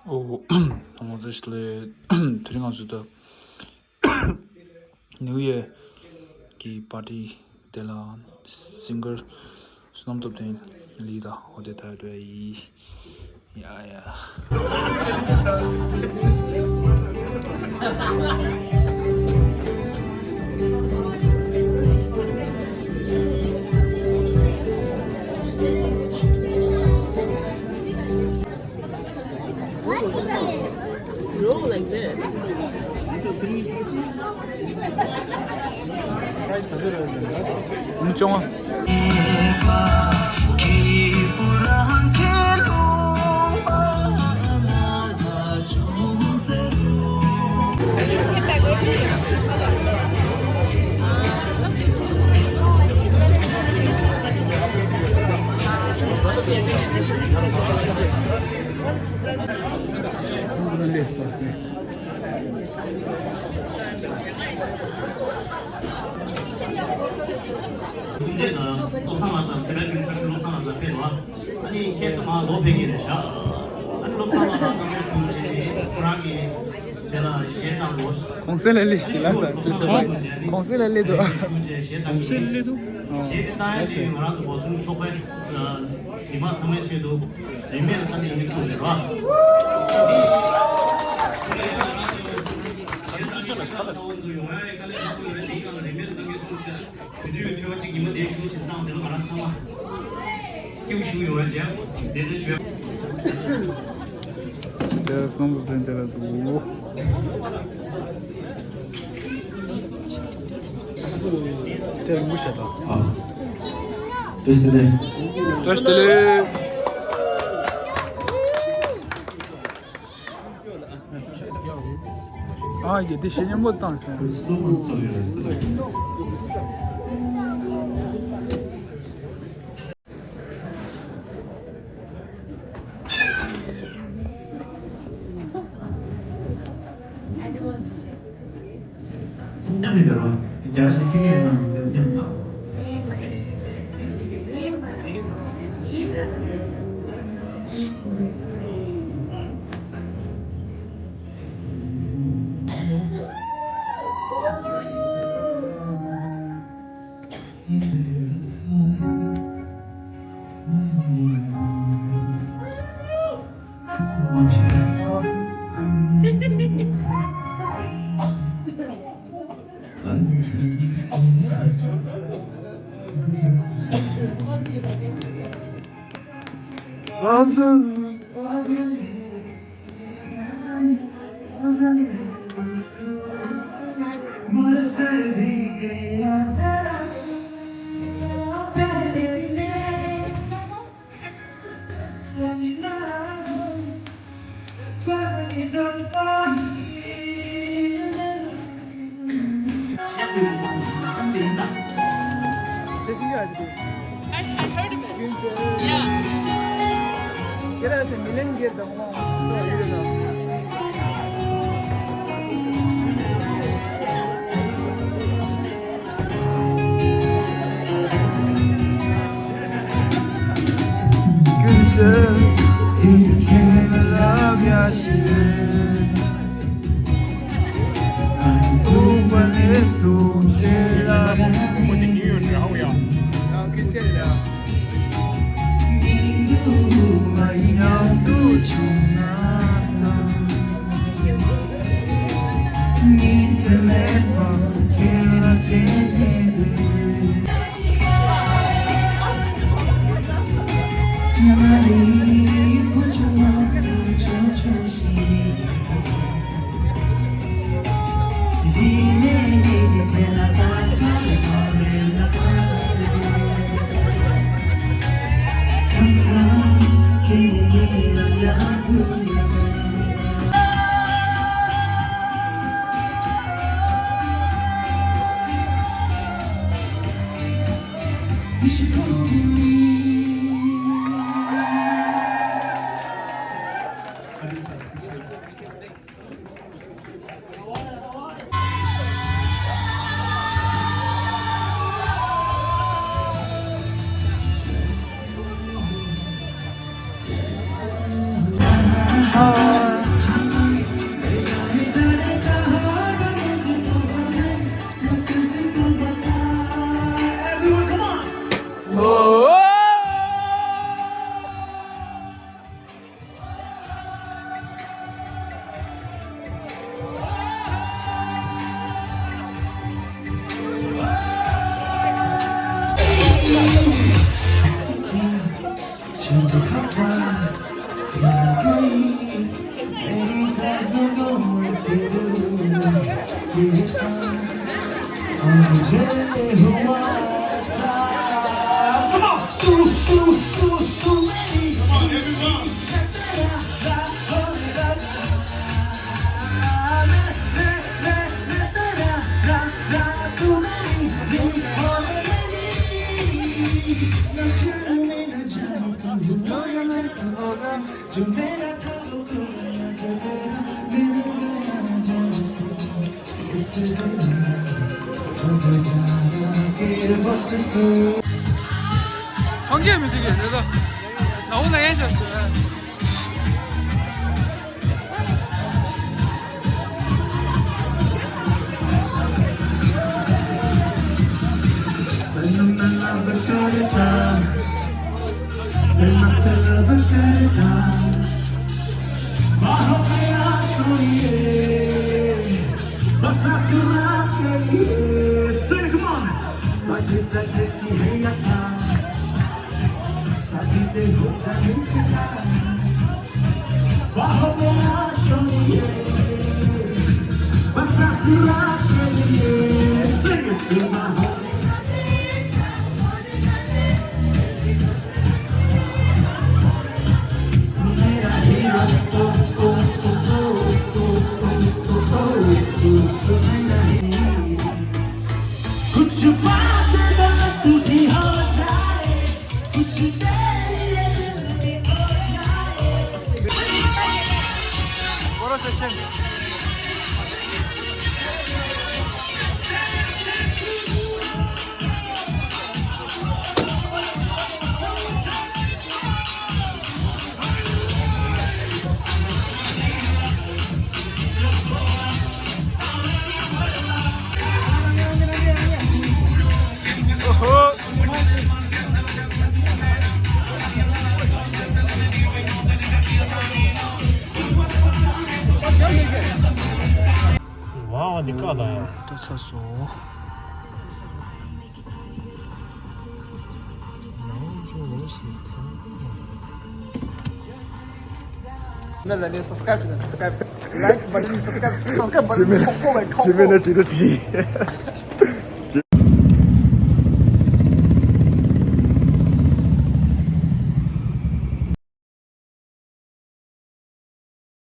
Oh, on va juste les tringa zuda New Year की party de la singer Sonam Topden leader होते था तो ये या Roll like this. 엄청 문제는 녹상하자 제가 그래서 녹상하자 배와 이 케이스마 노백이래샤 아니 녹상하자 너무 중지 불하기 내가 시행한 곳 conseil les conseil 시행다야지 말아도 무슨 소배 이마 참여체도 내면 같은 게 있어요. Teraz znowu będę długo. Teraz muszę to. 됐네. Cześć tyle. 아 이게 대신에 못 당. 신장이 들어. 이제 시키기에는 된다. I heard of it. Yeah. heart. 관계하면 되게 내가 나오나 해셨어. कुछ बात बात भी हो जाए कुछ तेरे दिल में हो जाए 걸어서 시험. 어허. 와 니까다 또 찼어.那人家 subscribe 这个 subscribe like 把这里 subscribe 把这里通过来通过。几个题。